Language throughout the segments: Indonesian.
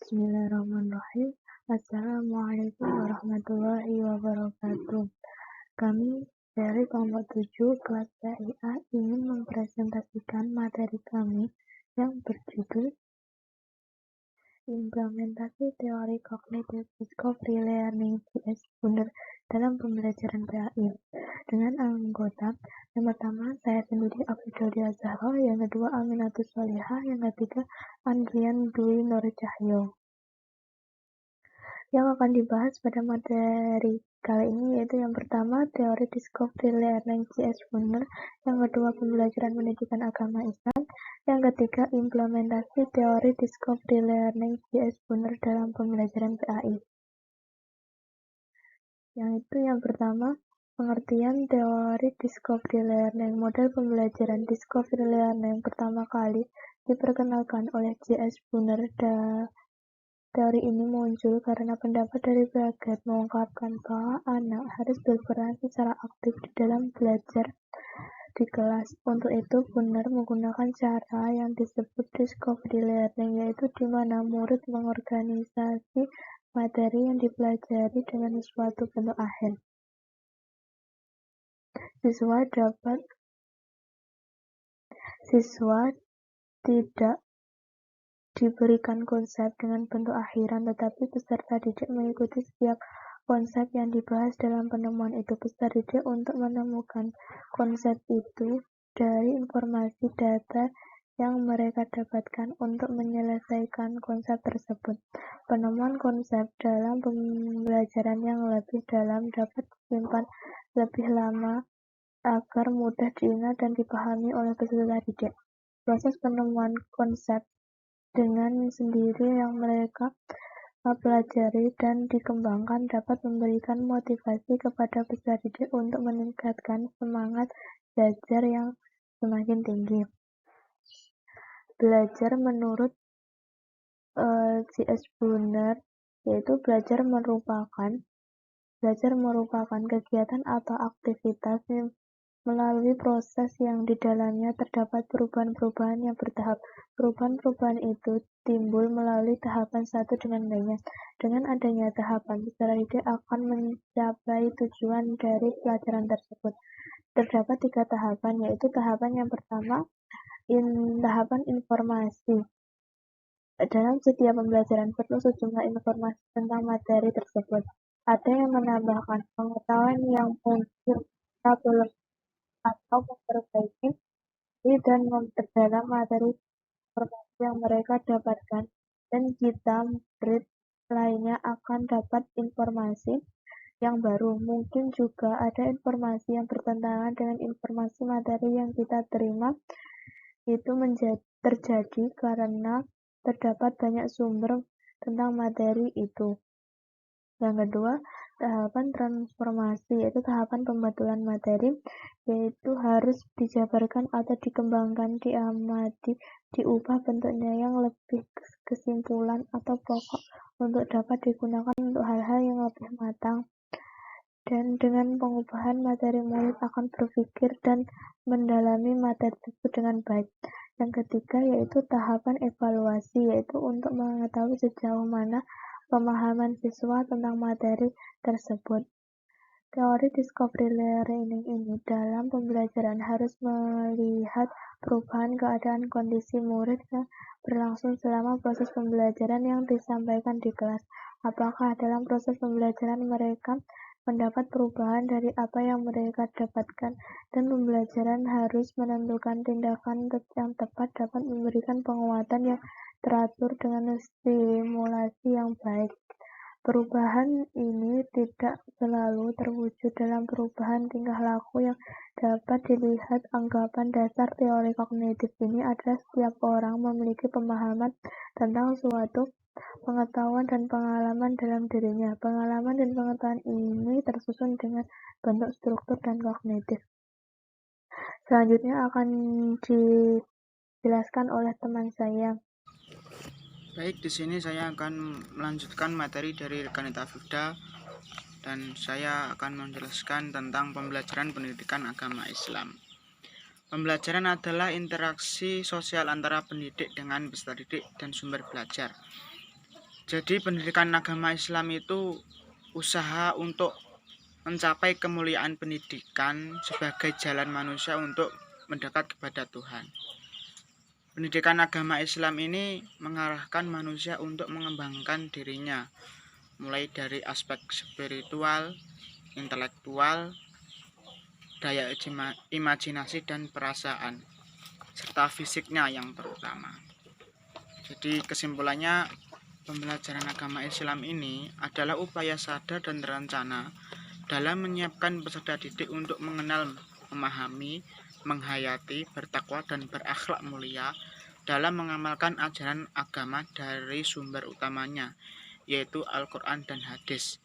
Bismillahirrahmanirrahim. Assalamualaikum warahmatullahi wabarakatuh. Kami dari kelompok 7 kelas PIA ingin mempresentasikan materi kami yang berjudul Implementasi Teori Cognitive Discovery Learning CS Buner dalam pembelajaran PAI dengan anggota yang pertama saya sendiri Afidholia Zahra, yang kedua Aminatus Solihah, yang ketiga Andrian Dwi Nur Cahyo. Yang akan dibahas pada materi kali ini yaitu yang pertama teori Discovery Learning CS Buner, yang kedua pembelajaran pendidikan agama Islam, yang ketiga implementasi teori Discovery Learning CS Buner dalam pembelajaran PAI. Yang pertama, pengertian teori Discovery Learning. Model pembelajaran Discovery Learning pertama kali diperkenalkan oleh CS Buner. Teori ini muncul karena pendapat dari Piaget mengungkapkan bahwa anak harus berperan secara aktif di dalam belajar di kelas. Untuk itu, Buner menggunakan cara yang disebut discovery learning, yaitu di mana murid mengorganisasi materi yang dipelajari dengan suatu bentuk akhir. Siswa tidak diberikan konsep dengan bentuk akhiran, tetapi peserta didik mengikuti setiap konsep yang dibahas dalam penemuan itu. Peserta didik untuk menemukan konsep itu dari informasi data yang mereka dapatkan untuk menyelesaikan konsep tersebut. Penemuan konsep dalam pembelajaran yang lebih dalam dapat disimpan lebih lama agar mudah diingat dan dipahami oleh peserta didik. Proses penemuan konsep dengan sendiri yang mereka pelajari dan dikembangkan dapat memberikan motivasi kepada peserta didik untuk meningkatkan semangat belajar yang semakin tinggi. Belajar menurut CS Buner yaitu belajar merupakan kegiatan atau aktivitas melalui proses yang di dalamnya terdapat perubahan-perubahan yang bertahap. Perubahan-perubahan itu timbul melalui tahapan satu dengan lainnya. Dengan adanya tahapan, peserta didik akan mencapai tujuan dari pelajaran tersebut. Terdapat 3 tahapan, yaitu tahapan yang pertama, tahapan informasi. Dalam setiap pembelajaran perlu sejumlah informasi tentang materi tersebut. Ada yang menambahkan pengetahuan yang mungkin belum atau memperbaiki dan memperdalam materi informasi yang mereka dapatkan, dan kita murid lainnya akan dapat informasi yang baru. Mungkin juga ada informasi yang bertentangan dengan informasi materi yang kita terima. Itu terjadi karena terdapat banyak sumber tentang materi itu. Yang kedua, tahapan transformasi, yaitu tahapan pembetulan materi, yaitu harus dijabarkan atau dikembangkan, diamati, diubah bentuknya yang lebih kesimpulan atau pokok untuk dapat digunakan untuk hal-hal yang lebih matang. Dan dengan pengubahan materi, murid akan berpikir dan mendalami materi tersebut dengan baik. Yang ketiga, yaitu tahapan evaluasi, yaitu untuk mengetahui sejauh mana pemahaman siswa tentang materi tersebut. Teori discovery learning ini dalam pembelajaran harus melihat perubahan keadaan kondisi murid yang berlangsung selama proses pembelajaran yang disampaikan di kelas. Apakah dalam proses pembelajaran mereka mendapat perubahan dari apa yang mereka dapatkan, dan pembelajaran harus menentukan tindakan yang tepat dapat memberikan penguatan yang teratur dengan stimulasi yang baik. Perubahan ini tidak selalu terwujud dalam perubahan tingkah laku yang dapat dilihat. Anggapan dasar teori kognitif ini adalah setiap orang memiliki pemahaman tentang suatu pengetahuan dan pengalaman dalam dirinya. Pengalaman dan pengetahuan ini tersusun dengan bentuk struktur dan kognitif. Selanjutnya akan dijelaskan oleh teman saya. Baik, di sini saya akan melanjutkan materi dari rekan Afifda, dan saya akan menjelaskan tentang pembelajaran pendidikan agama Islam. Pembelajaran adalah interaksi sosial antara pendidik dengan peserta didik dan sumber belajar. Jadi pendidikan agama Islam itu usaha untuk mencapai kemuliaan pendidikan sebagai jalan manusia untuk mendekat kepada Tuhan. Pendidikan agama Islam ini mengarahkan manusia untuk mengembangkan dirinya, mulai dari aspek spiritual, intelektual, daya imajinasi dan perasaan, serta fisiknya yang terutama. Jadi kesimpulannya, pembelajaran agama Islam ini adalah upaya sadar dan terencana dalam menyiapkan peserta didik untuk mengenal, memahami, menghayati, bertakwa, dan berakhlak mulia dalam mengamalkan ajaran agama dari sumber utamanya, yaitu Al-Quran dan Hadis,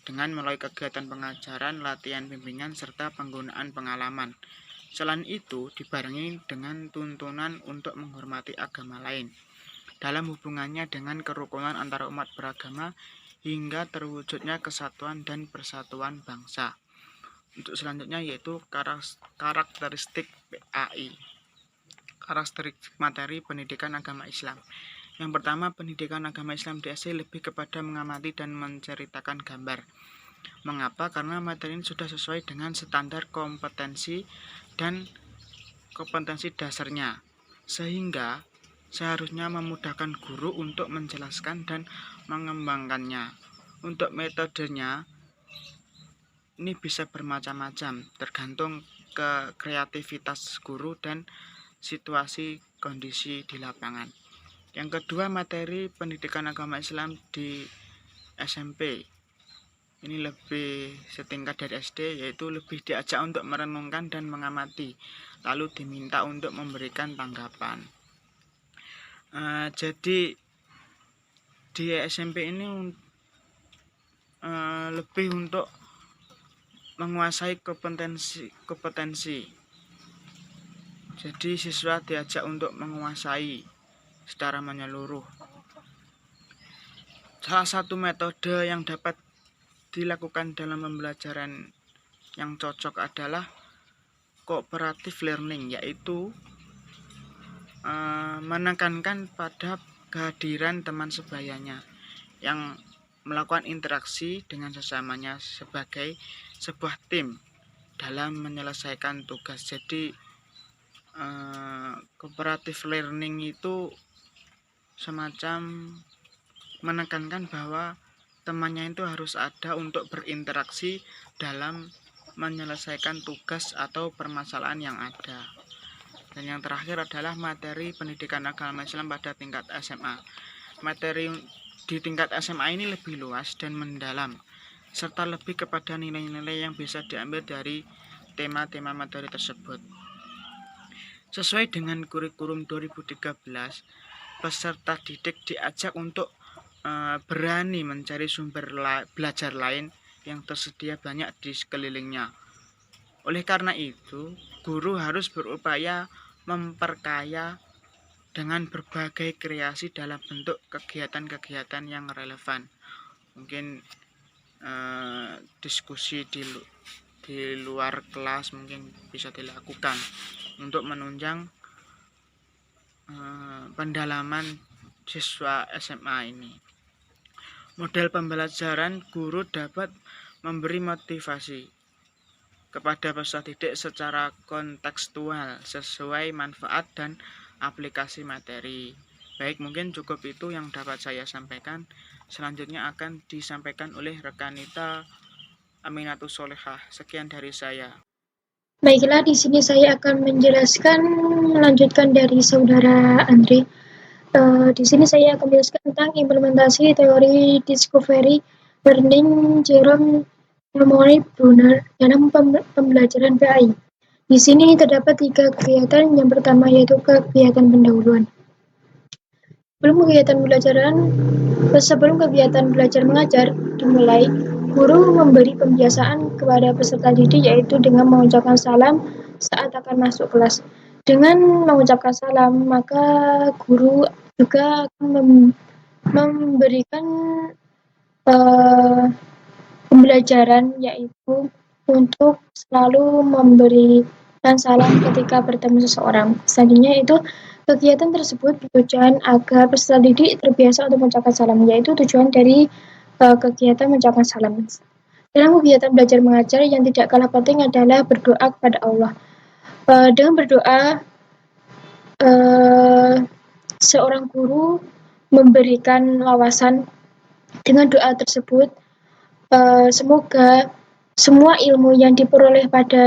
dengan melalui kegiatan pengajaran, latihan bimbingan, serta penggunaan pengalaman. Selain itu, dibarengi dengan tuntunan untuk menghormati agama lain dalam hubungannya dengan kerukunan antara umat beragama hingga terwujudnya kesatuan dan persatuan bangsa. Untuk selanjutnya yaitu karakteristik PAI. Karakteristik materi pendidikan agama Islam. Yang pertama, pendidikan agama Islam di SC lebih kepada mengamati dan menceritakan gambar. Mengapa? Karena materi ini sudah sesuai dengan standar kompetensi dan kompetensi dasarnya, sehingga seharusnya memudahkan guru untuk menjelaskan dan mengembangkannya. Untuk metodenya ini bisa bermacam-macam, tergantung ke kreativitas guru dan situasi kondisi di lapangan. Yang kedua, materi pendidikan agama Islam di SMP. Ini lebih setingkat dari SD, yaitu lebih diajak untuk merenungkan dan mengamati, lalu diminta untuk memberikan tanggapan. Jadi di SMP ini lebih untuk menguasai kompetensi. Jadi siswa diajak untuk menguasai secara menyeluruh. Salah satu metode yang dapat dilakukan dalam pembelajaran yang cocok adalah cooperative learning, yaitu menekankan pada kehadiran teman sebayanya yang melakukan interaksi dengan sesamanya sebagai sebuah tim dalam menyelesaikan tugas. Jadi cooperative learning itu semacam menekankan bahwa temannya itu harus ada untuk berinteraksi dalam menyelesaikan tugas atau permasalahan yang ada. Dan yang terakhir adalah materi pendidikan agama Islam pada tingkat SMA. Materi di tingkat SMA ini lebih luas dan mendalam, serta lebih kepada nilai-nilai yang bisa diambil dari tema-tema materi tersebut. Sesuai dengan kurikulum 2013, peserta didik diajak untuk berani mencari sumber belajar lain yang tersedia banyak di sekelilingnya. Oleh karena itu, guru harus berupaya memperkaya dengan berbagai kreasi dalam bentuk kegiatan-kegiatan yang relevan. Mungkin diskusi di luar kelas mungkin bisa dilakukan untuk menunjang pendalaman siswa SMA ini. Model pembelajaran, guru dapat memberi motivasi kepada peserta didik secara kontekstual sesuai manfaat dan aplikasi materi. Baik, mungkin cukup itu yang dapat saya sampaikan. Selanjutnya akan disampaikan oleh rekanita Aminatus Solehah. Sekian dari saya. Baiklah, di sini saya akan melanjutkan dari saudara Andre. Di sini saya akan menjelaskan tentang implementasi teori discovery learning Jerome Montgomery Brunner dalam pembelajaran PAI. Di sini terdapat 3 kegiatan. Yang pertama yaitu kegiatan pendahuluan. Sebelum kegiatan belajar mengajar dimulai, guru memberi pembiasaan kepada peserta didik yaitu dengan mengucapkan salam saat akan masuk kelas. Dengan mengucapkan salam, maka guru juga akan memberikan pembelajaran yaitu untuk selalu memberikan salam ketika bertemu seseorang. Selanjutnya itu Kegiatan tersebut bertujuan agar peserta didik terbiasa untuk mengucapkan salam, yaitu tujuan dari kegiatan mengucapkan salam. Dalam kegiatan belajar mengajar yang tidak kalah penting adalah berdoa kepada Allah. Dengan berdoa, uh, seorang guru memberikan wawasan. Dengan doa tersebut, semoga semua ilmu yang diperoleh pada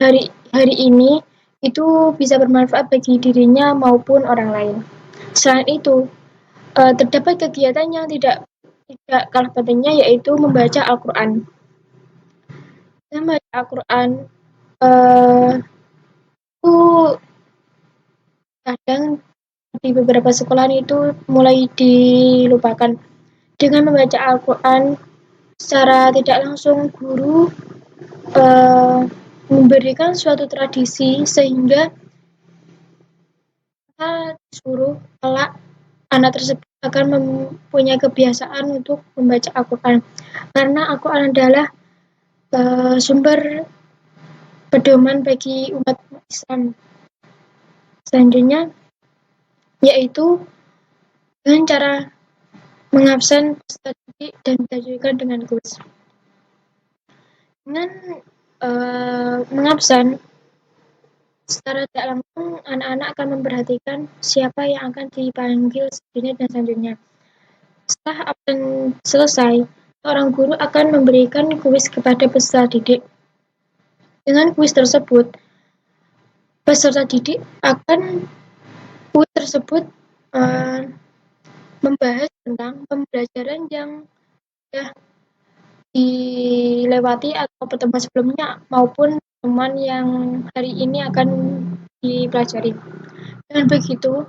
hari ini itu bisa bermanfaat bagi dirinya maupun orang lain. Selain itu, terdapat kegiatan yang tidak kalah pentingnya, yaitu membaca Al-Quran. Membaca Al-Quran itu kadang di beberapa sekolah itu mulai dilupakan. Dengan membaca Al-Quran secara tidak langsung, guru memberikan suatu tradisi sehingga kita disuruh kelak anak tersebut akan mempunyai kebiasaan untuk membaca Al-Quran, karena Al-Quran adalah sumber pedoman bagi umat Islam. Selanjutnya yaitu dengan cara mengabsen peserta didik dan dilanjutkan dengan kuis. Dengan mengabsen secara tidak langsung, anak-anak akan memperhatikan siapa yang akan dipanggil selanjutnya dan selanjutnya. Setelah absen selesai, seorang guru akan memberikan kuis kepada peserta didik. Dengan kuis tersebut, peserta didik akan membahas tentang pembelajaran yang sudah dilewati atau pertemuan sebelumnya maupun pertemuan yang hari ini akan dipelajari. Dengan begitu,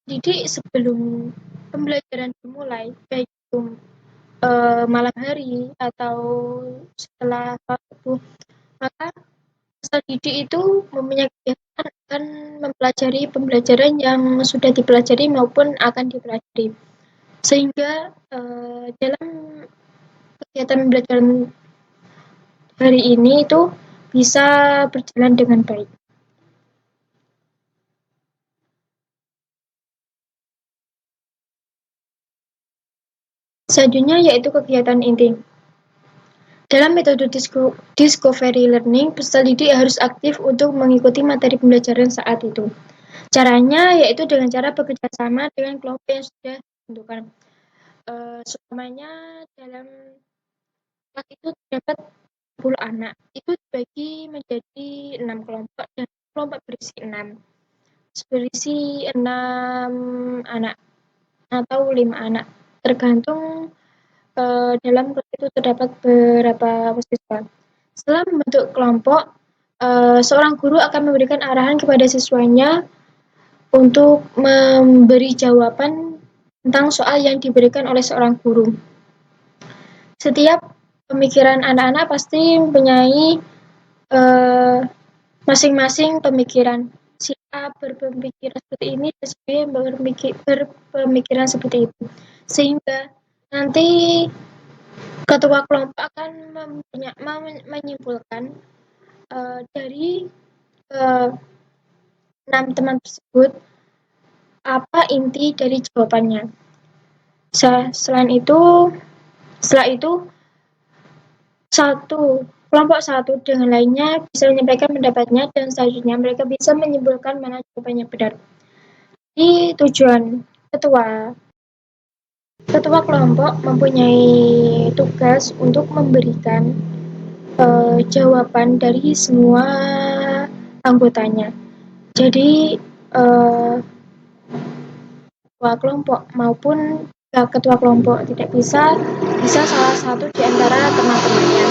didik sebelum pembelajaran dimulai, baik itu malam hari atau setelah subuh, maka peserta didik itu mempunyai kebiasaan akan mempelajari pembelajaran yang sudah dipelajari maupun akan dipelajari, sehingga dalam kegiatan pembelajaran hari ini itu bisa berjalan dengan baik. Selanjutnya yaitu kegiatan inti. Dalam metode discovery learning, peserta didik harus aktif untuk mengikuti materi pembelajaran saat itu. Caranya yaitu dengan cara bekerja sama dengan kelompok yang sudah ditentukan. Semuanya dalam kelas itu terdapat 10 anak. Itu dibagi menjadi 6 kelompok dan kelompok berisi 6 anak atau 5 anak, tergantung dalam kelas itu terdapat beberapa siswa. Setelah membentuk kelompok, seorang guru akan memberikan arahan kepada siswanya untuk memberi jawaban tentang soal yang diberikan oleh seorang guru. Setiap pemikiran anak-anak pasti mempunyai masing-masing pemikiran. Si A berpemikiran seperti ini, dan si B berpemikiran seperti itu. Sehingga nanti ketua kelompok akan menyimpulkan dari 6 teman tersebut apa inti dari jawabannya. Setelah itu kelompok satu dengan lainnya bisa menyampaikan pendapatnya dan selanjutnya mereka bisa menyimpulkan mana jawabannya benar. Jadi tujuan ketua kelompok mempunyai tugas untuk memberikan jawaban dari semua anggotanya. Jadi ketua kelompok maupun ketua kelompok tidak bisa salah satu di antara teman-temannya.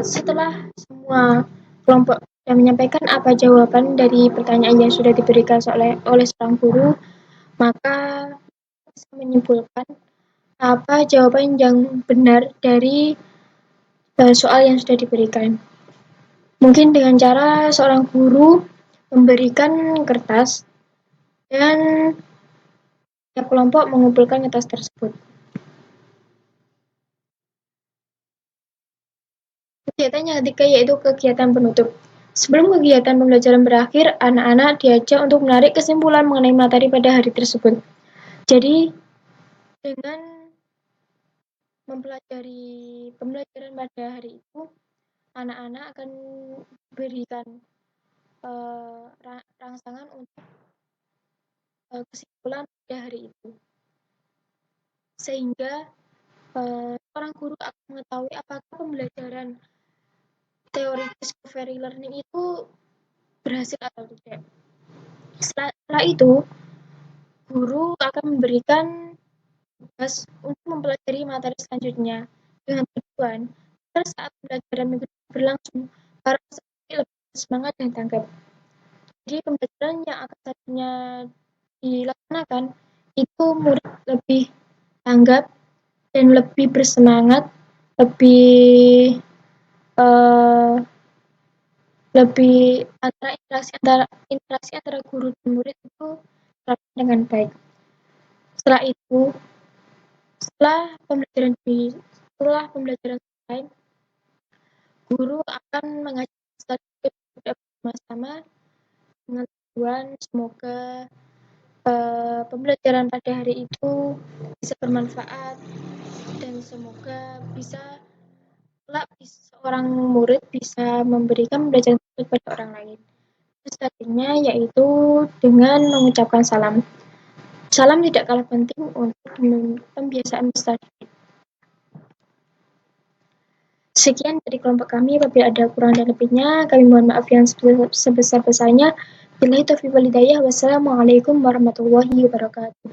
Setelah semua kelompok sudah menyampaikan apa jawaban dari pertanyaan yang sudah diberikan oleh seorang guru, maka bisa menyimpulkan apa jawaban yang benar dari soal yang sudah diberikan. Mungkin dengan cara seorang guru memberikan kertas dan tiap kelompok mengumpulkan kertas tersebut. Kegiatan yang ketiga yaitu kegiatan penutup. Sebelum kegiatan pembelajaran berakhir, anak-anak diajak untuk menarik kesimpulan mengenai materi pada hari tersebut. Jadi, dengan mempelajari pembelajaran pada hari itu, anak-anak akan berikan rangsangan untuk kesimpulan pada hari itu. Sehingga orang guru akan mengetahui apakah pembelajaran teori discovery learning itu berhasil atau tidak. Setelah itu, guru akan memberikan tugas untuk mempelajari materi selanjutnya dengan tujuan agar saat pembelajaran berlangsung, para peserta lebih semangat dan tanggap. Jadi pembelajaran yang akan selanjutnya dilaksanakan itu murid lebih tanggap dan lebih bersemangat, lebih interaksi antara guru dan murid itu terlaksana dengan baik. Setelah pembelajaran selesai, guru akan mengajak peserta bersama-sama dengan tujuan semoga pembelajaran pada hari itu bisa bermanfaat dan semoga seorang murid bisa memberikan pembelajaran tersebut pada orang lain. Selanjutnya yaitu dengan mengucapkan salam. Salam tidak kalah penting untuk pembiasaan peserta didik. Sekian dari kelompok kami. Apabila ada kurang dan lebihnya, kami mohon maaf yang sebesar-besarnya. Billahi taufiq wal hidayah. Wassalamualaikum warahmatullahi wabarakatuh.